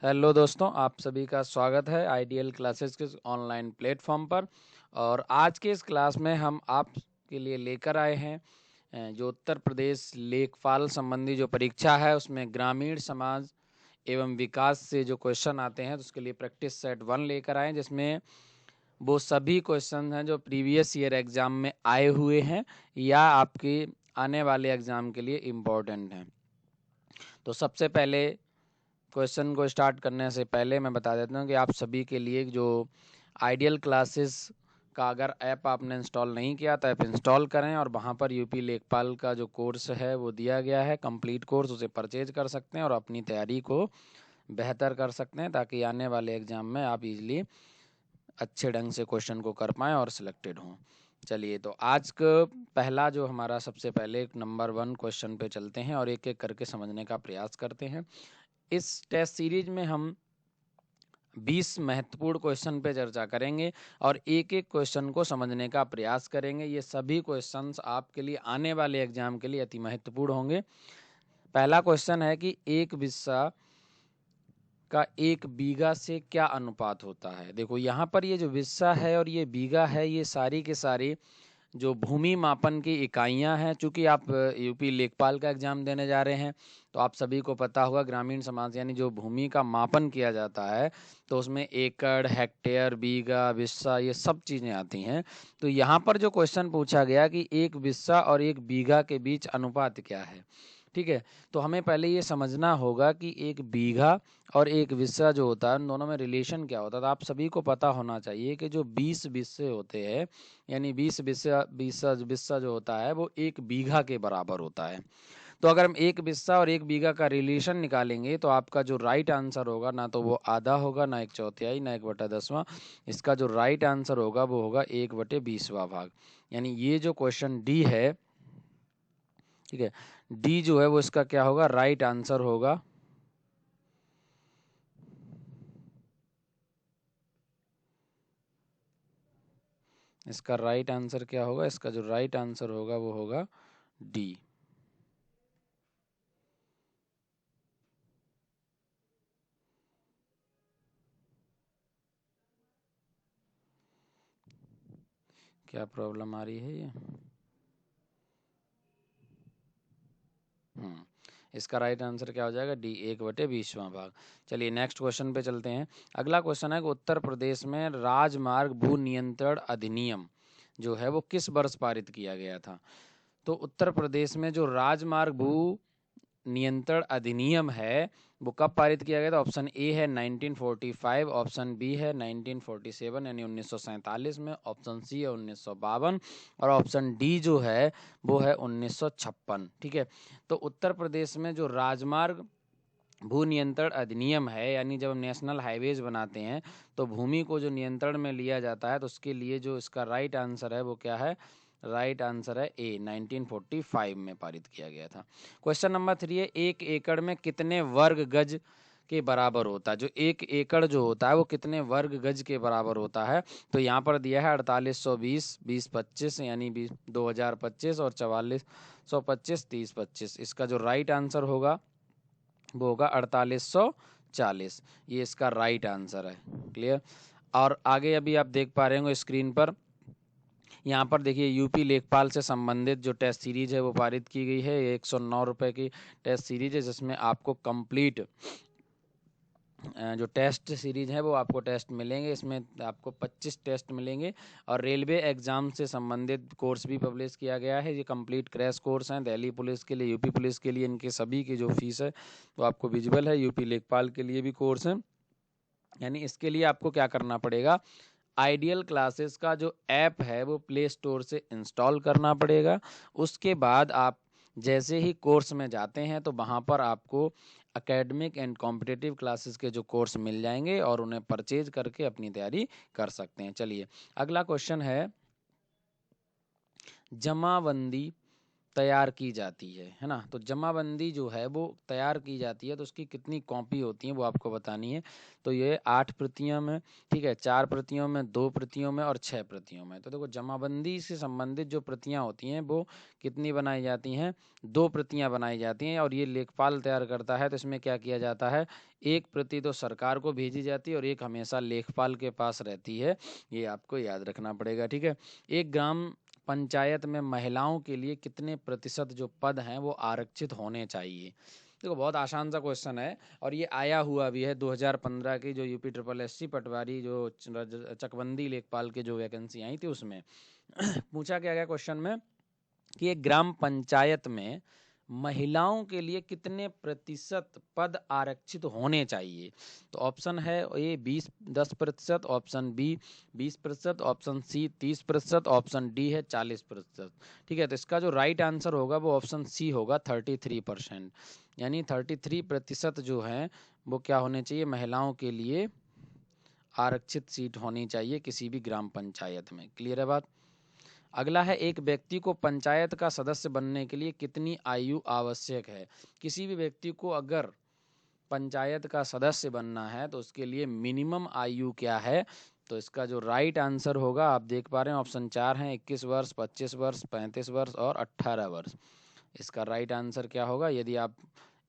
Hello दोस्तों, आप सभी का स्वागत है आइडियल क्लासेस के ऑनलाइन प्लेटफॉर्म पर। और आज के इस क्लास में हम आपके लिए लेकर आए हैं जो उत्तर प्रदेश लेखपाल संबंधी जो परीक्षा है उसमें ग्रामीण समाज एवं विकास से जो क्वेश्चन आते हैं तो उसके लिए प्रैक्टिस सेट 1 लेकर आए, जिसमें वो सभी क्वेश्चन हैं जो प्रीवियस ईयर एग्जाम में आए हुए हैं या आपके आने वाले एग्जाम के लिए इम्पोर्टेंट हैं। तो सबसे पहले क्वेश्चन को स्टार्ट करने से पहले मैं बता देता हूँ कि आप सभी के लिए जो आइडियल क्लासेस का अगर ऐप आपने इंस्टॉल नहीं किया तो ऐप इंस्टॉल करें और वहाँ पर यूपी लेखपाल का जो कोर्स है वो दिया गया है, कंप्लीट कोर्स, उसे परचेज कर सकते हैं और अपनी तैयारी को बेहतर कर सकते हैं ताकि आने वाले एग्जाम में आप इजीली अच्छे ढंग से क्वेश्चन को कर पाएँ और सिलेक्टेड हों। चलिए, तो आज का पहला जो हमारा सबसे पहले नंबर 1 क्वेश्चन पे चलते हैं और एक एक करके समझने का प्रयास करते हैं। इस टेस्ट सीरीज में हम 20 महत्वपूर्ण क्वेश्चन पे चर्चा करेंगे और एक एक क्वेश्चन को समझने का प्रयास करेंगे। ये सभी क्वेश्चंस आपके लिए आने वाले एग्जाम के लिए अति महत्वपूर्ण होंगे। पहला क्वेश्चन है कि एक बिस्सा का एक बीघा से क्या अनुपात होता है। देखो यहाँ पर ये जो बिस्सा है और ये बीघा है, ये सारी के सारी जो भूमि मापन की इकाइयां हैं। चूंकि आप यूपी लेखपाल का एग्जाम देने जा रहे हैं तो आप सभी को पता होगा ग्रामीण समाज यानी जो भूमि का मापन किया जाता है तो उसमें एकड़, हेक्टेयर, बीघा, बिस्सा, ये सब चीज़ें आती हैं। तो यहाँ पर जो क्वेश्चन पूछा गया कि एक बिस्सा और एक बीघा के बीच अनुपात क्या है, ठीक है। तो हमें पहले ये समझना होगा कि एक बीघा और एक बिस्सा जो होता है उन दोनों में रिलेशन क्या होता है। तो आप सभी को पता होना चाहिए कि जो 20 बिस्से होते हैं यानी 20 बिस्सा बिस्सा बिस्सा जो होता है वो एक बीघा के बराबर होता है। तो अगर हम एक बिस्सा और एक बीघा का रिलेशन निकालेंगे तो आपका जो राइट आंसर होगा ना तो वो आधा होगा, ना एक चौथाई, ना 1/10वां। इसका जो राइट आंसर होगा वो होगा 1/20वां भाग। यानी ये जो क्वेश्चन डी है, ठीक है, डी जो है वो इसका क्या होगा, राइट आंसर होगा। इसका राइट आंसर क्या होगा, इसका जो राइट आंसर होगा वो होगा डी। क्या प्रॉब्लम आ रही है ये? हम्म इसका राइट आंसर क्या हो जाएगा, डी, 1/20वां भाग। चलिए नेक्स्ट क्वेश्चन पे चलते हैं। अगला क्वेश्चन है कि उत्तर प्रदेश में राजमार्ग भू नियंत्रण अधिनियम जो है वो किस वर्ष पारित किया गया था। तो उत्तर प्रदेश में जो राजमार्ग भू नियंत्रण अधिनियम है वो कब पारित किया गया था। ऑप्शन ए है 1945, ऑप्शन बी है 1947 यानी 1947 में, ऑप्शन सी है 1952 और ऑप्शन डी जो है वो है 1956। ठीक है, तो उत्तर प्रदेश में जो राजमार्ग भू नियंत्रण अधिनियम है यानी जब हम नेशनल हाईवेज बनाते हैं तो भूमि को जो नियंत्रण में लिया जाता है तो उसके लिए जो इसका राइट आंसर है वो क्या है, राइट आंसर है ए, 1945 में पारित किया गया था। क्वेश्चन नंबर 3 है, एक एकड़ में कितने वर्ग गज के बराबर होता है। जो एक एकड़ जो होता है वो कितने वर्ग गज के बराबर होता है। तो यहाँ पर दिया है 4820, 2025 यानी 2025 और 4425, 3025। इसका जो राइट आंसर होगा वो होगा 4840। ये इसका राइट आंसर है। क्लियर। और आगे अभी आप देख पा रहे होंगे स्क्रीन पर, यहाँ पर देखिए यूपी लेखपाल से संबंधित जो टेस्ट सीरीज है वो पारित की गई है। 109 रुपये की टेस्ट सीरीज है जिसमें आपको कंप्लीट जो टेस्ट सीरीज है वो आपको टेस्ट मिलेंगे। इसमें आपको 25 टेस्ट मिलेंगे और रेलवे एग्जाम से संबंधित कोर्स भी पब्लिश किया गया है। ये कंप्लीट क्रैश कोर्स हैं दिल्ली पुलिस के लिए, यूपी पुलिस के लिए। इनके सभी की जो फीस है वो आपको विजिबल है। यूपी लेखपाल के लिए भी कोर्स है। यानी इसके लिए आपको क्या करना पड़ेगा, आइडियल क्लासेस का जो ऐप है वो प्ले स्टोर से इंस्टॉल करना पड़ेगा। उसके बाद आप जैसे ही कोर्स में जाते हैं तो वहाँ पर आपको एकेडमिक एंड कॉम्पिटिटिव क्लासेस के जो कोर्स मिल जाएंगे और उन्हें परचेज करके अपनी तैयारी कर सकते हैं। चलिए अगला क्वेश्चन है, जमाबंदी तैयार की जाती है ना। तो जमाबंदी जो है वो तैयार की जाती है, तो उसकी कितनी कॉपी होती हैं वो आपको बतानी है। तो ये 8 प्रतियों में, ठीक है, 4 प्रतियों में, 2 प्रतियों में और 6 प्रतियों में। तो देखो जमाबंदी से संबंधित जो प्रतियां होती हैं वो कितनी बनाई जाती हैं, 2 प्रतियां बनाई जाती हैं, और ये लेखपाल तैयार करता है। तो इसमें क्या किया जाता है, एक प्रति तो सरकार को भेजी जाती है और एक हमेशा लेखपाल के पास रहती है। ये आपको याद रखना पड़ेगा, ठीक है। एक ग्राम पंचायत में महिलाओं के लिए कितने प्रतिशत जो पद हैं वो आरक्षित होने चाहिए। देखो बहुत आसान सा क्वेश्चन है, और ये आया हुआ भी है 2015 की जो यूपी ट्रिपल एससी पटवारी जो चकबंदी लेखपाल के जो वैकेंसी आई थी उसमें पूछा क्या गया क्वेश्चन में कि एक ग्राम पंचायत में महिलाओं के लिए कितने प्रतिशत पद आरक्षित होने चाहिए। तो ऑप्शन है A 10%, option B 20%, option C 30%, option D है 40%। ठीक है, तो इसका जो राइट आंसर होगा वो ऑप्शन सी होगा 33%। यानी 33% जो है वो क्या होने चाहिए, महिलाओं के लिए आरक्षित सीट होनी चाहिए किसी भी ग्राम पंचायत में। क्लियर है बात। अगला है, एक व्यक्ति को पंचायत का सदस्य बनने के लिए कितनी आयु आवश्यक है। किसी भी व्यक्ति को अगर पंचायत का सदस्य बनना है तो उसके लिए मिनिमम आयु क्या है। तो इसका जो राइट आंसर होगा आप देख पा रहे हैं, ऑप्शन 4 हैं, 21 वर्ष, 25 वर्ष, 35 वर्ष और 18 वर्ष। इसका राइट आंसर क्या होगा, यदि आप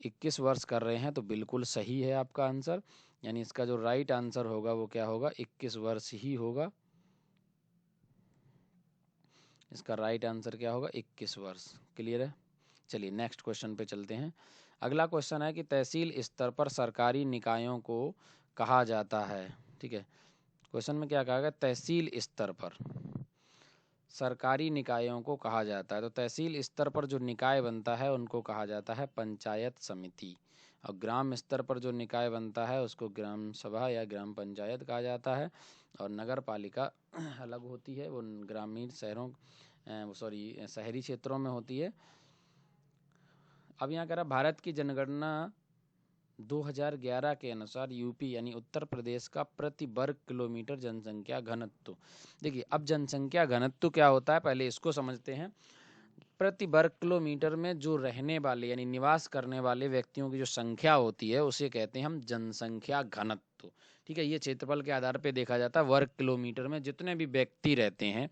21 वर्ष कर रहे हैं तो बिल्कुल सही है आपका आंसर। यानी इसका जो राइट आंसर होगा वो क्या होगा, 21 वर्ष ही होगा। इसका राइट आंसर क्या होगा, 21 वर्ष। क्लियर है। चलिए नेक्स्ट क्वेश्चन पे चलते हैं। अगला क्वेश्चन है कि तहसील स्तर पर सरकारी निकायों को कहा जाता है। ठीक है, क्वेश्चन में क्या कहा गया, तहसील स्तर पर सरकारी निकायों को कहा जाता है। तो तहसील स्तर पर जो निकाय बनता है उनको कहा जाता है पंचायत समिति, और ग्राम स्तर पर जो निकाय बनता है उसको ग्राम सभा या ग्राम पंचायत कहा जाता है, और नगर पालिका अलग होती है, वो ग्रामीण शहरों शहरी क्षेत्रों में होती है। अब यहाँ कह रहा भारत की जनगणना 2011 के अनुसार यूपी यानी उत्तर प्रदेश का प्रति वर्ग किलोमीटर जनसंख्या घनत्व। देखिए अब जनसंख्या घनत्व क्या होता है पहले इसको समझते हैं। प्रति वर्ग किलोमीटर में जो रहने वाले यानी निवास करने वाले व्यक्तियों की जो संख्या होती है उसे कहते हैं हम जनसंख्या घनत्व। ठीक है, ये क्षेत्रफल के आधार पर देखा जाता है, वर्ग किलोमीटर में जितने भी व्यक्ति रहते हैं।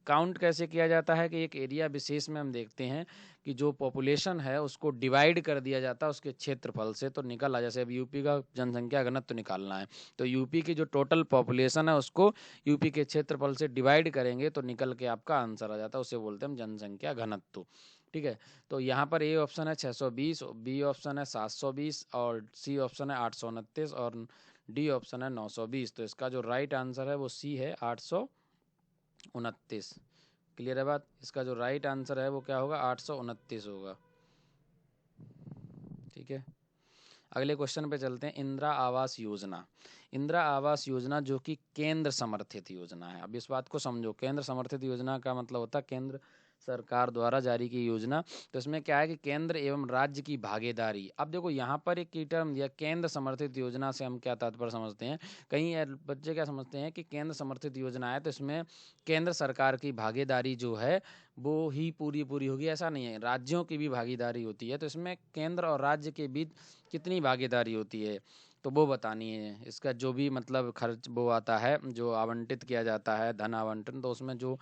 काउंट कैसे किया जाता है कि एक एरिया विशेष में हम देखते हैं कि जो पॉपुलेशन है उसको डिवाइड कर दिया जाता है उसके क्षेत्रफल से, तो निकल आ, जैसे अब यूपी का जनसंख्या घनत्व निकालना है तो यूपी की जो टोटल पॉपुलेशन है उसको यूपी के क्षेत्रफल से डिवाइड करेंगे तो निकल के आपका आंसर आ जाता है, उसे बोलते हैं हम जनसंख्या घनत्व। ठीक है, तो यहाँ पर ए ऑप्शन है 620, बी ऑप्शन है 720 और सी ऑप्शन है 829 और डी ऑप्शन है 920। तो इसका जो राइट आंसर है वो सी है 829। क्लियर है बात। इसका जो राइट आंसर है वो क्या होगा, 829 होगा। ठीक है, अगले क्वेश्चन पे चलते हैं। इंदिरा आवास योजना, इंदिरा आवास योजना जो कि केंद्र समर्थित योजना है। अब इस बात को समझो, केंद्र समर्थित योजना का मतलब होता है केंद्र सरकार द्वारा जारी की योजना। तो इसमें क्या है कि केंद्र एवं राज्य की भागीदारी। अब देखो यहाँ पर एक की टर्म दिया केंद्र समर्थित योजना से हम क्या तात्पर्य समझते हैं, कहीं बच्चे क्या समझते हैं कि केंद्र समर्थित योजना है तो इसमें केंद्र सरकार की भागीदारी जो है वो ही पूरी पूरी होगी, ऐसा नहीं है, राज्यों की भी भागीदारी होती है। तो इसमें केंद्र और राज्य के बीच कितनी भागीदारी होती है तो वो बतानी है। इसका जो भी मतलब खर्च वो आता है जो आवंटित किया जाता है धन आवंटन, तो उसमें जो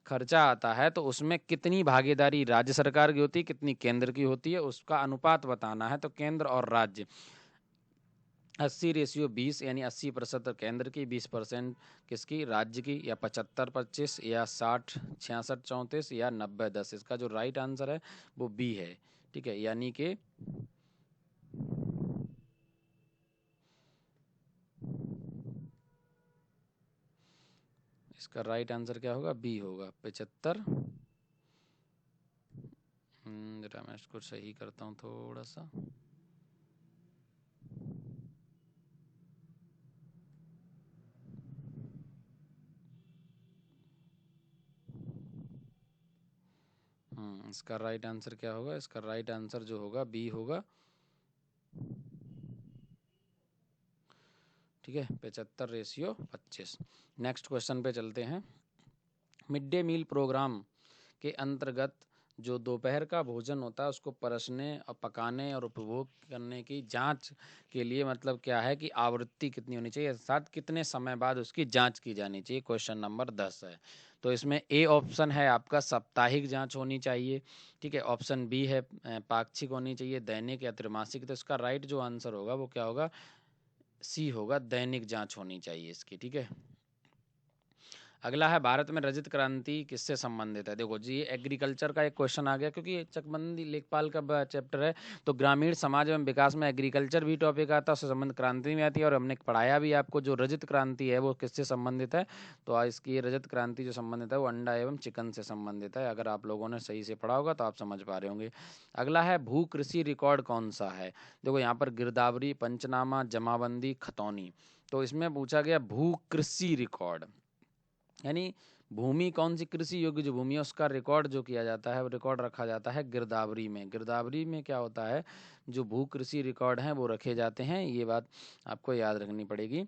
खर्चा आता है तो उसमें कितनी भागीदारी राज्य सरकार की होती है कितनी केंद्र की होती है उसका अनुपात बताना है। तो केंद्र और राज्य 80:20 यानी 80% केंद्र की, 20% किसकी, राज्य की, या 75-25 या 60-66-34 या 90-10। इसका जो राइट आंसर है वो बी है। ठीक है, यानी कि इसका राइट आंसर क्या होगा, बी होगा 75। जरा मैं इसको सही करता हूँ थोड़ा सा। इसका राइट आंसर क्या होगा, इसका राइट आंसर जो होगा बी होगा। ठीक है, 75:25। नेक्स्ट क्वेश्चन पे चलते हैं। मिड डे मील प्रोग्राम के अंतर्गत जो दोपहर का भोजन होता है उसको परसने और पकाने और उपभोग करने की जांच के लिए मतलब क्या है कि आवृत्ति कितनी होनी चाहिए, साथ कितने समय बाद उसकी जांच की जानी चाहिए। क्वेश्चन नंबर 10 है। तो इसमें ए ऑप्शन है आपका साप्ताहिक जांच होनी चाहिए, ठीक है। ऑप्शन बी है पाक्षिक होनी चाहिए, दैनिक या त्रैमासिक। तो इसका राइट जो आंसर होगा वो क्या होगा, सी होगा, दैनिक जांच होनी चाहिए इसकी, ठीक है। अगला है भारत में रजत क्रांति किससे संबंधित है। देखो जी, ये एग्रीकल्चर का एक क्वेश्चन आ गया, क्योंकि ये चकबंदी लेखपाल का चैप्टर है। तो ग्रामीण समाज एवं विकास में एग्रीकल्चर भी टॉपिक आता है, उससे संबंध क्रांति में आती है। और हमने पढ़ाया भी आपको जो रजत क्रांति है वो किससे संबंधित है। तो इसकी रजत क्रांति जो संबंधित है वो अंडा एवं चिकन से संबंधित है। अगर आप लोगों ने सही से पढ़ा होगा तो आप समझ पा रहे होंगे। अगला है भू कृषि रिकॉर्ड कौन सा है। देखो यहाँ पर गिरदावरी, पंचनामा, जमाबंदी, खतौनी। तो इसमें पूछा गया भू कृषि रिकॉर्ड, यानी भूमि कौन सी कृषि योग्य जो भूमि है उसका रिकॉर्ड जो किया जाता है, वो रिकॉर्ड रखा जाता है गिरदावरी में। गिरदावरी में क्या होता है, जो भू कृषि रिकॉर्ड हैं वो रखे जाते हैं, ये बात आपको याद रखनी पड़ेगी।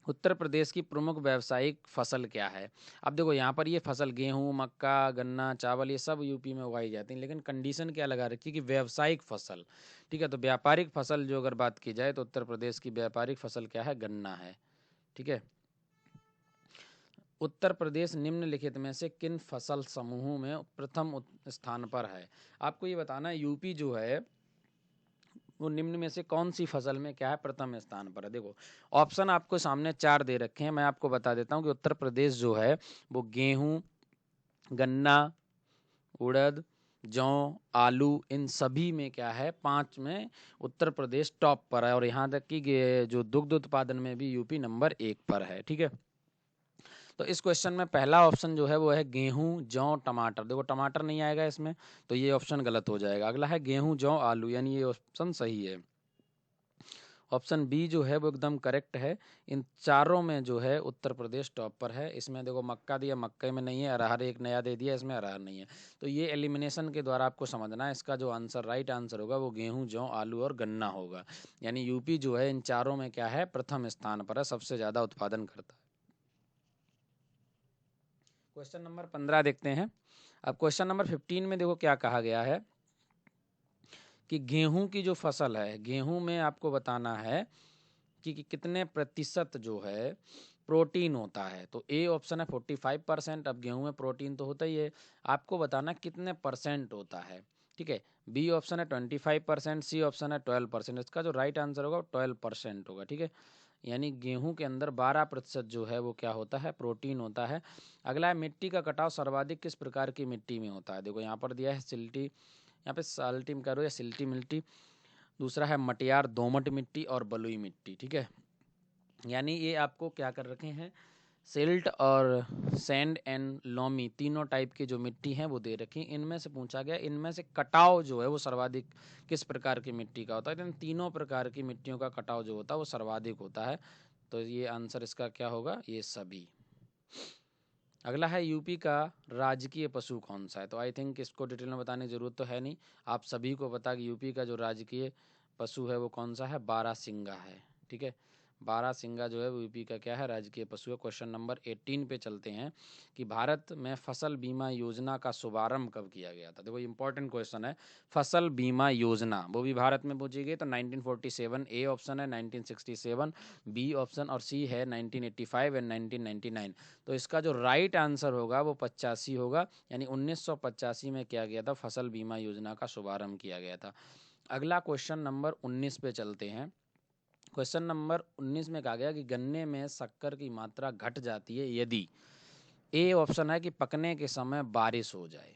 उत्तर प्रदेश की प्रमुख व्यावसायिक फसल क्या है। अब देखो यहाँ पर ये फसल गेहूं, मक्का, गन्ना, चावल ये सब यूपी में उगाई जाती हैं, लेकिन कंडीशन क्या लगा रखी है कि व्यावसायिक फसल, ठीक है। तो व्यापारिक फसल जो अगर बात की जाए तो उत्तर प्रदेश की व्यापारिक फसल क्या है, गन्ना है, ठीक है। उत्तर प्रदेश निम्नलिखित में से किन फसल समूहों में प्रथम स्थान पर है। आपको ये बताना है यूपी जो है वो निम्न में से कौन सी फसल में क्या है, प्रथम स्थान पर है। देखो ऑप्शन आपको सामने 4 दे रखे हैं, मैं आपको बता देता हूँ कि उत्तर प्रदेश जो है वो गेहूं, गन्ना, उड़द, जौ, आलू, इन सभी में क्या है, 5 में उत्तर प्रदेश टॉप पर है। और यहाँ तक कि जो दुग्ध उत्पादन में भी यूपी नंबर 1 पर है, ठीक है। तो इस क्वेश्चन में पहला ऑप्शन जो है वो है गेहूं, जौ, टमाटर। देखो टमाटर नहीं आएगा इसमें, तो ये ऑप्शन गलत हो जाएगा। अगला है गेहूं, जौ, आलू, यानी ये ऑप्शन सही है। ऑप्शन बी जो है वो एकदम करेक्ट है। इन चारों में जो है उत्तर प्रदेश टॉप पर है। इसमें देखो मक्का दिया, मक्के में नहीं है। अरहर एक नया दे दिया, इसमें अरहर नहीं है। तो ये एलिमिनेशन के द्वारा आपको समझना है, इसका जो आंसर राइट आंसर होगा वो गेहूं, जौ, आलू और गन्ना होगा। यानी यूपी जो है इन चारों में क्या है, प्रथम स्थान पर है, सबसे ज्यादा उत्पादन करता है। क्वेश्चन नंबर 15 देखते हैं। अब क्वेश्चन नंबर 15 में देखो क्या कहा गया है कि गेहूं की जो फसल है, गेहूं में आपको बताना है कि कितने प्रतिशत जो है प्रोटीन होता है। तो ए ऑप्शन है 45%। अब गेहूं में प्रोटीन तो होता ही है, आपको बताना कितने परसेंट होता है, ठीक है। बी ऑप्शन है 25%, सी ऑप्शन है 12%। इसका जो राइट आंसर होगा 12% होगा, ठीक है। यानी गेहूं के अंदर 12% जो है वो क्या होता है, प्रोटीन होता है। अगला है मिट्टी का कटाव सर्वाधिक किस प्रकार की मिट्टी में होता है। देखो यहाँ पर दिया है सिल्टी, यहाँ पे साल्टी में करो या सिल्टी मिट्टी। दूसरा है मटियार, दोमट मिट्टी और बलुई मिट्टी, ठीक है। यानी ये आपको क्या कर रखे हैं, सिल्ट और सैंड एंड लोमी तीनों टाइप की जो मिट्टी हैं वो दे रखी हैं। इनमें से पूछा गया इनमें से कटाव जो है वो सर्वाधिक किस प्रकार की मिट्टी का होता है। इन तीनों प्रकार की मिट्टियों का कटाव जो होता है वो सर्वाधिक होता है। तो ये आंसर इसका क्या होगा, ये सभी। अगला है यूपी का राजकीय पशु कौन सा है। तो आई थिंक इसको डिटेल में बताने की जरूरत तो है नहीं, आप सभी को पता कि यूपी का जो राजकीय पशु है वो कौन सा है, बारहसिंगा है, ठीक है। बारहसिंगा जो है वो यूपी का क्या है, राजकीय पशु है। क्वेश्चन नंबर 18 पे चलते हैं कि भारत में फसल बीमा योजना का शुभारंभ कब किया गया था। देखो इंपॉर्टेंट क्वेश्चन है, फसल बीमा योजना वो भी भारत में पूछी गई। तो 1947 ए ऑप्शन है, 1967 बी ऑप्शन और सी है 1985 एंड 1999। तो इसका जो राइट आंसर होगा वो 85 होगा, यानी 1985 में किया गया था, फसल बीमा योजना का शुभारंभ किया गया था। अगला क्वेश्चन नंबर 19 पे चलते हैं। क्वेश्चन नंबर 19 में कहा गया कि गन्ने में शक्कर की मात्रा घट जाती है यदि ए ऑप्शन है कि पकने के समय बारिश हो जाए,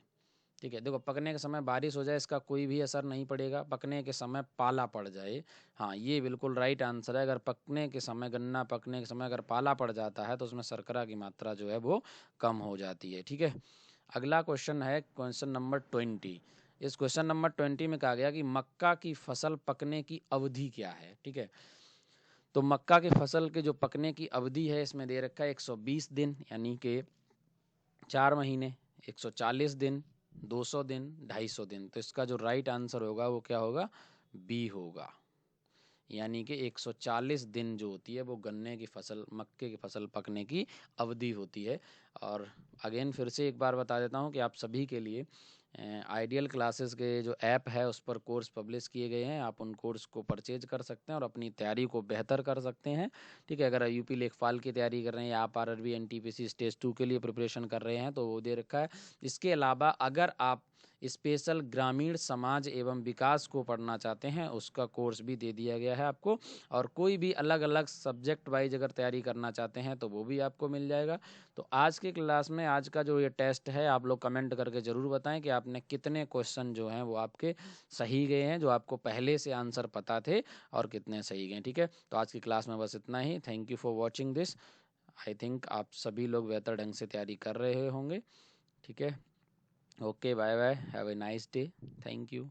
ठीक है। देखो पकने के समय बारिश हो जाए इसका कोई भी असर नहीं पड़ेगा, पकने के समय पाला पड़ जाए, हाँ ये बिल्कुल राइट आंसर है। अगर पकने के समय, गन्ना पकने के समय अगर पाला पड़ जाता है तो उसमें शर्करा की मात्रा जो है वो कम हो जाती है, ठीक है। अगला क्वेश्चन है क्वेश्चन नंबर 20। इस क्वेश्चन नंबर 20 में कहा गया कि मक्का की फसल पकने की अवधि क्या है, ठीक है। तो मक्का की फसल के जो पकने की अवधि है इसमें दे रखा है 120 दिन, यानी कि 4 महीने, 140 दिन, 200 दिन, 250 दिन। तो इसका जो राइट आंसर होगा वो क्या होगा, बी होगा। यानी कि 140 दिन जो होती है वो गन्ने की फसल, मक्के की फसल पकने की अवधि होती है। और अगेन फिर से एक बार बता देता हूँ कि आप सभी के लिए आइडियल क्लासेस के जो ऐप है उस पर कोर्स पब्लिश किए गए हैं, आप उन कोर्स को परचेज कर सकते हैं और अपनी तैयारी को बेहतर कर सकते हैं। ठीक है, अगर यूपी लेखपाल की तैयारी कर रहे हैं या आप आरआरबी एनटीपीसी स्टेज 2 के लिए प्रिपरेशन कर रहे हैं तो वो दे रखा है। इसके अलावा अगर आप स्पेशल ग्रामीण समाज एवं विकास को पढ़ना चाहते हैं उसका कोर्स भी दे दिया गया है आपको, और कोई भी अलग अलग सब्जेक्ट वाइज अगर तैयारी करना चाहते हैं तो वो भी आपको मिल जाएगा। तो आज की क्लास में आज का जो ये टेस्ट है आप लोग कमेंट करके ज़रूर बताएं कि आपने कितने क्वेश्चन जो हैं वो आपके सही गए हैं, जो आपको पहले से आंसर पता थे, और कितने सही गए। ठीक है, तो आज की क्लास में बस इतना ही। Thank you for watching this. I think आप सभी लोग बेहतर ढंग से तैयारी कर रहे होंगे। ठीक है, okay, bye bye, have a nice day, thank you.